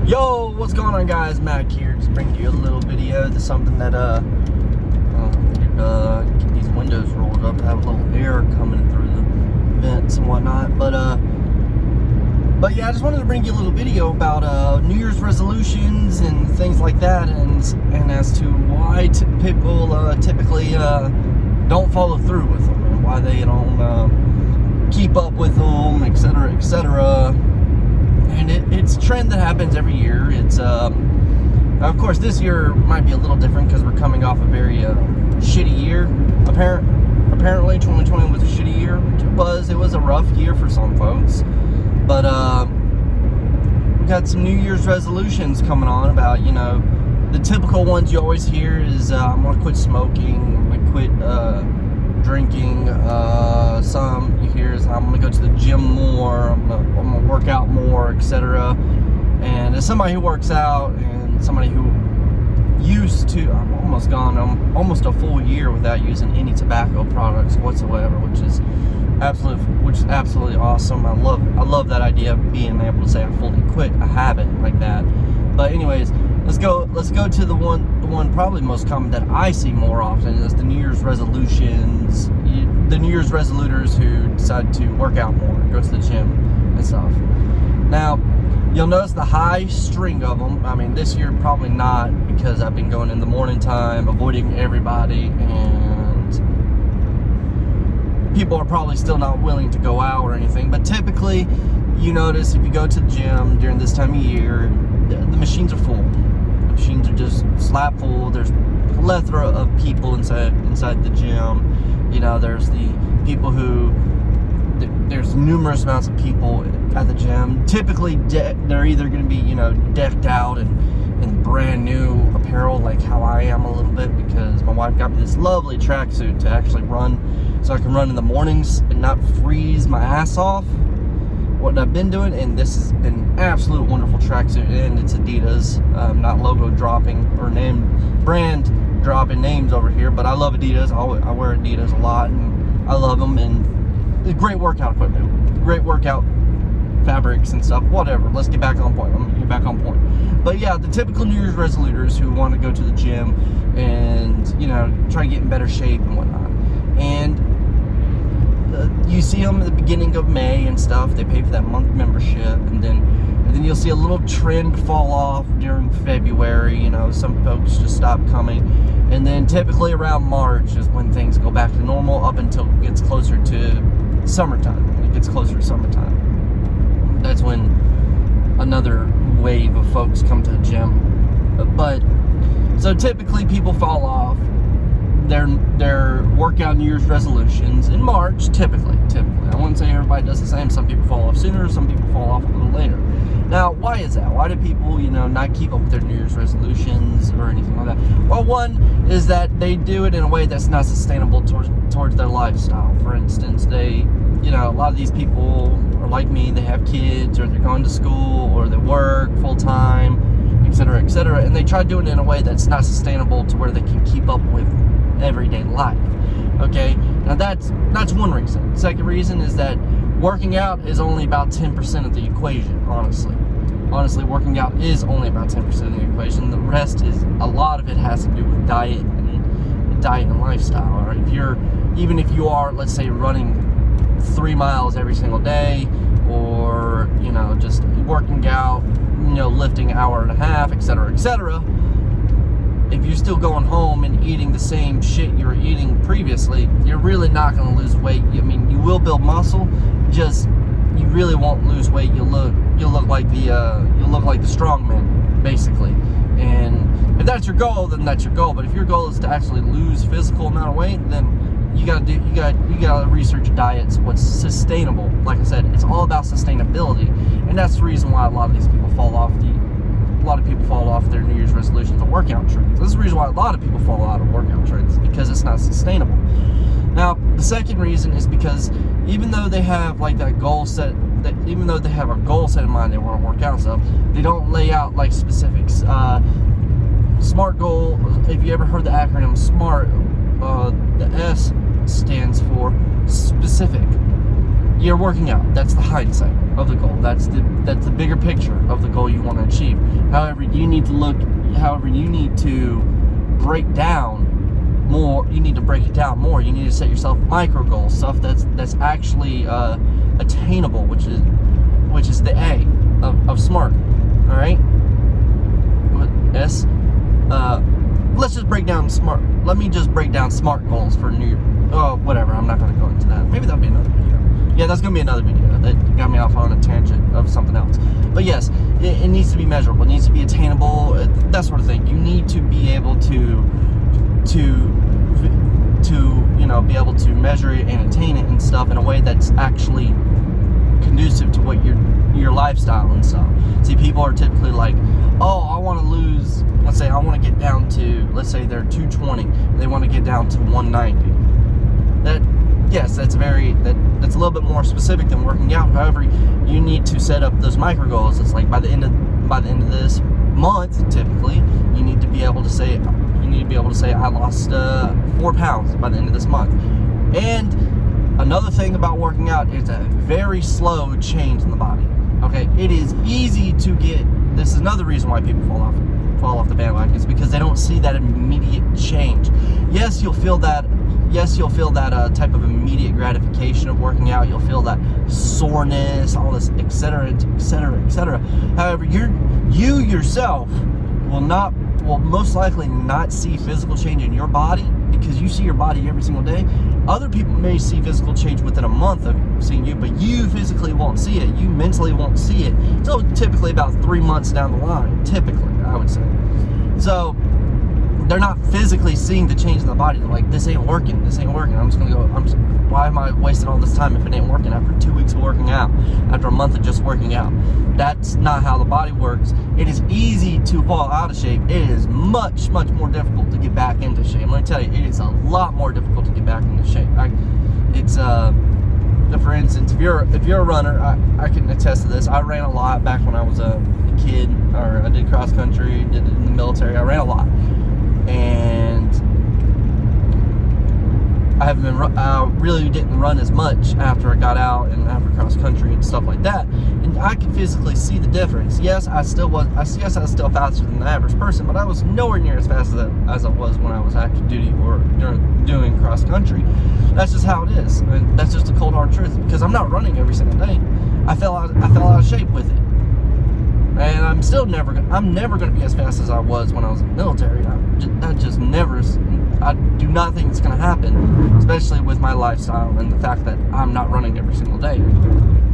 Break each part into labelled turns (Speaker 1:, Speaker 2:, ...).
Speaker 1: Yo, what's going on, guys? Mac here, just bringing you a little video. This is something that get these windows rolled up, have a little air coming through the vents and whatnot. But yeah, I just wanted to bring you a little video about New Year's resolutions and things like that, and as to why people typically don't follow through with them, and why they don't keep up with them, etc., etc. And it's a trend that happens every year. It's of course this year might be a little different because we're coming off a very shitty year. Apparently 2020 was a shitty year. It was a rough year for some folks, but we got some New Year's resolutions coming on. About, you know, the typical ones you always hear is I'm gonna quit smoking, I'm gonna quit drinking. Some you hear is I'm gonna go to the gym more, I'm gonna work out more, etc. And as somebody who works out and somebody who used to, I'm almost a full year without using any tobacco products whatsoever, which is absolutely awesome. I love that idea of being able to say I fully quit a habit like that. But anyways, let's go to the one probably most common that I see more often is the New Year's resolutions. The New Year's resoluters who decide to work out more, go to the gym and stuff. Now, you'll notice the high string of them. I mean, this year probably not, because I've been going in the morning time, avoiding everybody, and people are probably still not willing to go out or anything. But typically, you notice if you go to the gym during this time of year, the machines are full. The machines are just slap full. There's a plethora of people inside the gym. You know, there's the people who, there's numerous amounts of people at the gym. Typically, they're either going to be, you know, decked out in brand new apparel, like how I am a little bit, because my wife got me this lovely tracksuit to actually run, so I can run in the mornings and not freeze my ass off. What I've been doing, and this has been an absolute wonderful tracksuit, and it's Adidas. Not logo dropping or brand dropping names over here, but I love Adidas. I wear Adidas a lot, and I love them, and it's great workout equipment, great workout fabrics and stuff. Whatever. Let's get back on point. I'm gonna get back on point. But yeah, the typical New Year's resoluters who want to go to the gym and, you know, try to get in better shape and whatnot, and you see them at the beginning of May and stuff. They pay for that month membership, and then you'll see a little trend fall off during February. You know, some folks just stop coming, and then typically around March is when things go back to normal, up until it gets closer to summertime. When it gets closer to summertime, that's when another wave of folks come to the gym. But so typically people fall off their workout New Year's resolutions in March, typically. I wouldn't say everybody does the same. Some people fall off sooner, some people fall off a little later. Now, why is that? Why do people, you know, not keep up with their New Year's resolutions or anything like that? Well, one is that they do it in a way that's not sustainable towards their lifestyle. For instance, a lot of these people are like me. They have kids, or they're going to school, or they work full time, etc., etc., and they try doing it in a way that's not sustainable to where they can keep up with everyday life. Okay, now that's one reason. Second reason is that working out is only about 10% of the equation. Honestly, working out is only about 10% of the equation. The rest is, a lot of it has to do with diet and lifestyle. Or even if you are, let's say, running 3 miles every single day, or, you know, just working out, you know, lifting an hour and a half, etc., etc., if you're still going home and eating the same shit you were eating previously, you're really not going to lose weight. I mean, you will build muscle, just you really won't lose weight. You'll look like the strong man, basically. And if that's your goal, then that's your goal. But if your goal is to actually lose physical amount of weight, then you gotta research diets, what's sustainable. Like I said, it's all about sustainability, and that's the reason why a lot of people fall off their New Year's resolutions and workout trends. This is the reason why a lot of people fall out of workout trends, because it's not sustainable. Now, the second reason is because even though they have like that goal set, even though they have a goal set in mind, they want to work out and stuff, they don't lay out like specifics. SMART goal, if you ever heard the acronym SMART, the S stands for specific. you're working out. That's the hindsight of the goal. That's the bigger picture of the goal you want to achieve. However, you need to break down more. You need to break it down more. You need to set yourself micro goals, stuff that's actually attainable, which is the A of SMART. All right. S. Let's just break down SMART. Let me just break down SMART goals for New Year. Oh, whatever. I'm not going to go into that. Maybe that'll be another video. Yeah, that's going to be another video. That got me off on a tangent of something else. But yes, it needs to be measurable. It needs to be attainable. That sort of thing. You need to be able to be able to measure it and attain it and stuff in a way that's actually conducive to what your lifestyle and stuff. See, people are typically like, oh, I want to lose, let's say I want to get down to, let's say they're 220, they want to get down to 190. That's a little bit more specific than working out. However, you need to set up those micro goals. It's like by the end of this month, typically, you need to be able to say I lost 4 pounds by the end of this month. And another thing about working out is a very slow change in the body. Okay, it is easy to get. This is another reason why people fall off the bandwagon, is because they don't see that immediate change. Yes, you'll feel that type of immediate gratification of working out. You'll feel that soreness, all this, etc., etc., etc. However, you yourself will most likely not see physical change in your body, because you see your body every single day. Other people may see physical change within a month of seeing you, but you physically won't see it. You mentally won't see it. So typically about 3 months down the line, typically, I would say. So they're not physically seeing the change in the body. They're like, this ain't working. Why am I wasting all this time if it ain't working after 2 weeks of working out, after a month of just working out? That's not how the body works. It is easy to fall out of shape. It is much, much more difficult to get back into shape. Let me tell you, it is a lot more difficult to get back into shape. For instance, if you're a runner, I can attest to this. I ran a lot back when I was a kid, or I did cross country, did it in the military. I ran a lot. And I really didn't run as much after I got out and after cross country and stuff like that. And I could physically see the difference. Yes, I was still faster than the average person, but I was nowhere near as fast as I was when I was active duty or doing cross country. That's just how it is. I mean, that's just the cold hard truth, because I'm not running every single day. I fell out of shape with it. And I'm never going to be as fast as I was when I was in the military. I do not think it's going to happen, especially with my lifestyle and the fact that I'm not running every single day.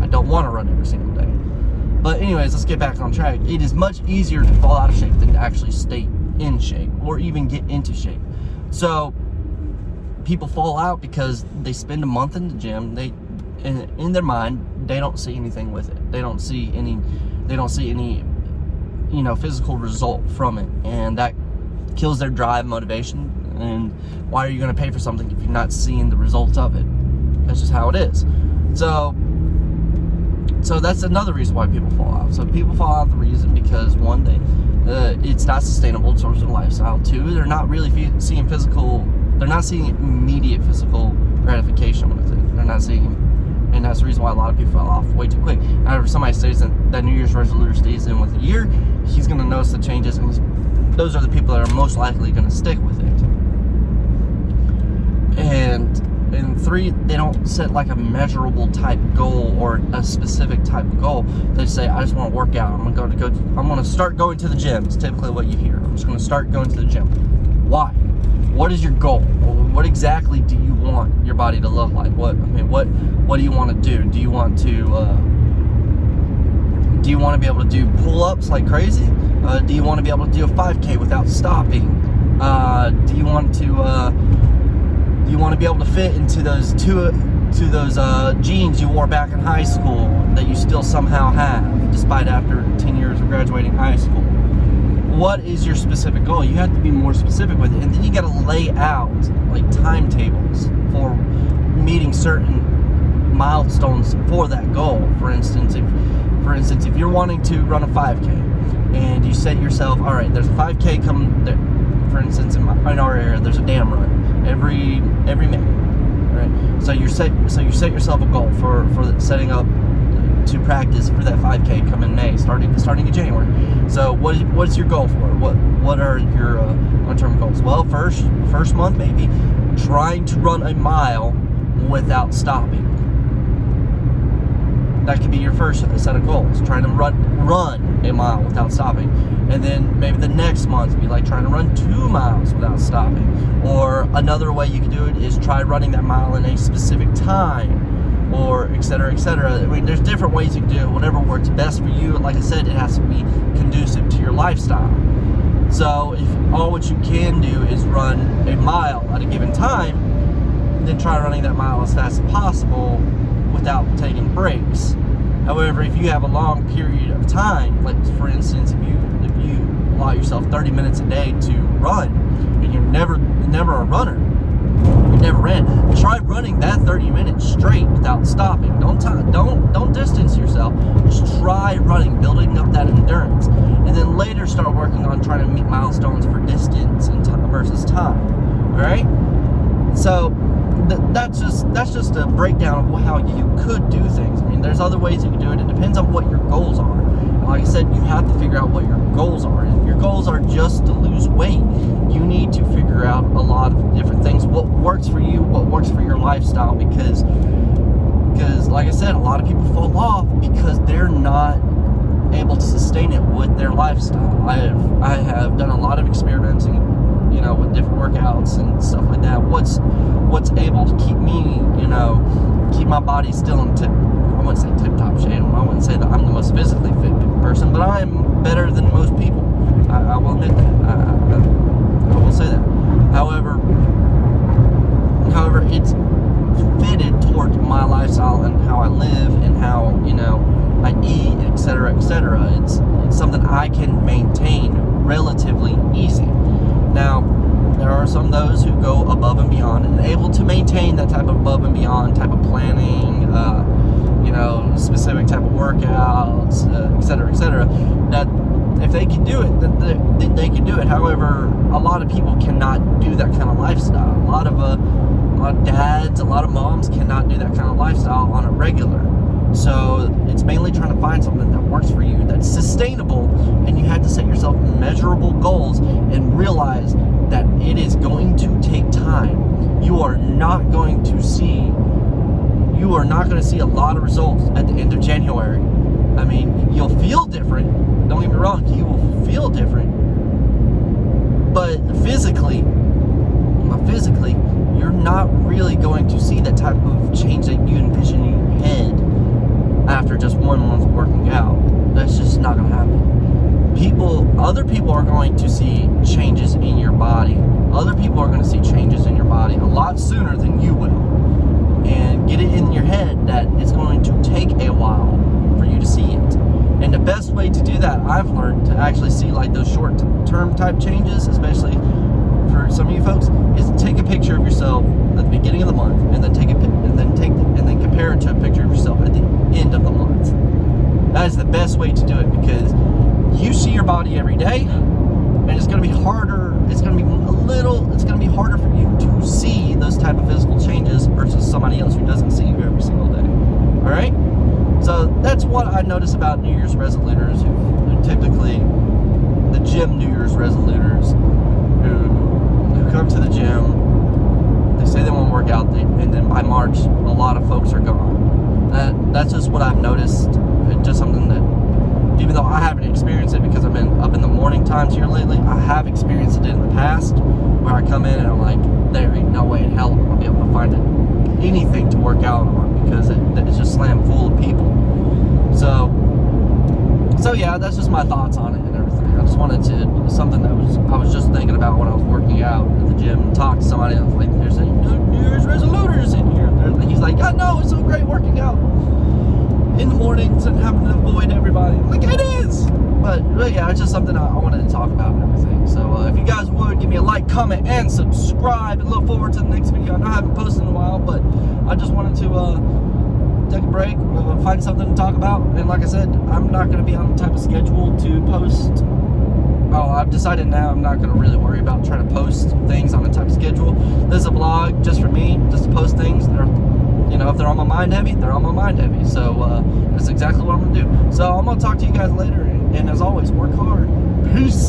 Speaker 1: I don't want to run every single day. But anyways, let's get back on track. It is much easier to fall out of shape than to actually stay in shape or even get into shape. So people fall out because they spend a month in the gym. In their mind, they don't see anything with it. They don't see any physical result from it, and that kills their drive, motivation. And why are you going to pay for something if you're not seeing the results of it? That's just how it is. So that's another reason why people fall out. So people fall out the reason because, one, it's not sustainable in terms of lifestyle. Two, they're not really seeing immediate physical gratification with it. They're not seeing. And that's the reason why a lot of people fall off way too quick. However, somebody stays in that New Year's resolution stays in with a year, he's going to notice the changes, and those are the people that are most likely going to stick with it. And three, they don't set like a measurable type goal or a specific type of goal. They say, I just want to work out. I'm going to start going to the gym. It's typically what you hear. I'm just going to start going to the gym. Why? What is your goal? What exactly do you want your body to look like? What do you want to do? Do you want to be able to do pull-ups like crazy? Do you want to be able to do a 5K without stopping? Do you want to be able to fit into those jeans you wore back in high school that you still somehow have, despite after 10 years of graduating high school? What is your specific goal? You have to be more specific with it, and then you got to lay out like timetables for meeting certain milestones for that goal. For instance, if you're wanting to run a 5K and you set yourself, all right, there's a 5K coming. For instance, in our area, there's a dam run every May. right? So you set yourself a goal for setting up to practice for that 5K coming May, starting in January. So what's your goal for it? What are your long-term goals? Well, first month maybe trying to run a mile without stopping. That could be your first set of goals, trying to run a mile without stopping. And then maybe the next month be like trying to run 2 miles without stopping. Or another way you can do it is try running that mile in a specific time, or et cetera, et cetera. I mean, there's different ways you can do it, whatever works best for you. Like I said, it has to be conducive to your lifestyle. So if all what you can do is run a mile at a given time, then try running that mile as fast as possible without taking breaks. However, if you have a long period of time, like for instance, if you allow yourself 30 minutes a day to run, and you're never a runner, you never ran, try running that 30 minutes straight without stopping. Don't distance yourself. Just try running, building up that endurance, and then later start working on trying to meet milestones for distance and versus time. All right. So that's just a breakdown of how you could do things. I mean, there's other ways you can do it. It depends on what your goals are. And like I said, you have to figure out what your goals are. If your goals are just to lose weight, you need to figure out a lot of different things. What works for you, what works for your lifestyle, because like I said, a lot of people fall off because they're not able to sustain it with their lifestyle. I have done a lot of experimenting, with different workouts and stuff like that. What's able to keep me, keep my body still in I wouldn't say tip-top shape. I wouldn't say that I'm the most physically fit person, but I'm better than most people. I will admit that. I will say that. However, it's fitted towards my lifestyle and how I live and how, I eat, etc., etc. It's something I can maintain relatively easy. Now, there are some those who go above and beyond and able to maintain that type of above and beyond type of planning, specific type of workouts, et cetera, that if they can do it, then they can do it. However, a lot of people cannot do that kind of lifestyle. A lot of dads, a lot of moms cannot do that kind of lifestyle on a regular. So it's mainly trying to find something that works for you, that's sustainable, and you have to set yourself measurable goals and realize that it is going to take time. You are not going to see a lot of results at the end of January. I mean, you'll feel different. Don't get me wrong, you will feel different. But physically, you're not really going to see that type of change that you envision in your head after just 1 month of working out. That's just not going to happen. Other people are going to see changes in your body. Other people are going to see changes in your body a lot sooner than you will. And get it in your head that it's going to take a while for you to see it. And the best way to do that, I've learned, to actually see like those short-term type changes, especially for some of you folks, is to take a picture of yourself at the beginning of the month, and then compare it to a picture of yourself at the end of the month. That is the best way to do it, because you see your body every day, and it's going to be harder. It's going to be harder for you to see those type of physical changes versus somebody else who doesn't see you every single day. All right. So that's what I notice about New Year's resoluters, who typically the gym New Year's resoluters who come to the gym. They say they want to work out, and then by March, a lot of folks are gone. That's just what I've noticed. It's just something that, even though I haven't experienced it because I've been up in the morning times here lately, I have experienced it in the past, where I come in and I'm like, there ain't no way in hell I'll be able to find anything to work out on, because it's just slammed full of people. So yeah, that's just my thoughts on it and everything. I just wanted to, something that I was just thinking about when I was working out at the gym, and talked to somebody, and I was like, there's a New Year's resoluters in here. He's like, I know, it's so great working out in the mornings and having to avoid everybody. I'm like, it is! But yeah, it's just something I wanted to talk about and everything. So if you guys would, give me a like, comment, and subscribe, and look forward to the next video. I know I haven't posted in a while, but I just wanted to take a break, find something to talk about. And like I said, I'm not going to be on the type of schedule to post I've decided now I'm not going to really worry about trying to post things on a type schedule. This is a vlog just for me, just to post things that are, you know, if they're on my mind heavy, they're on my mind heavy. So that's exactly what I'm going to do. So I'm going to talk to you guys later, and as always, work hard. Peace.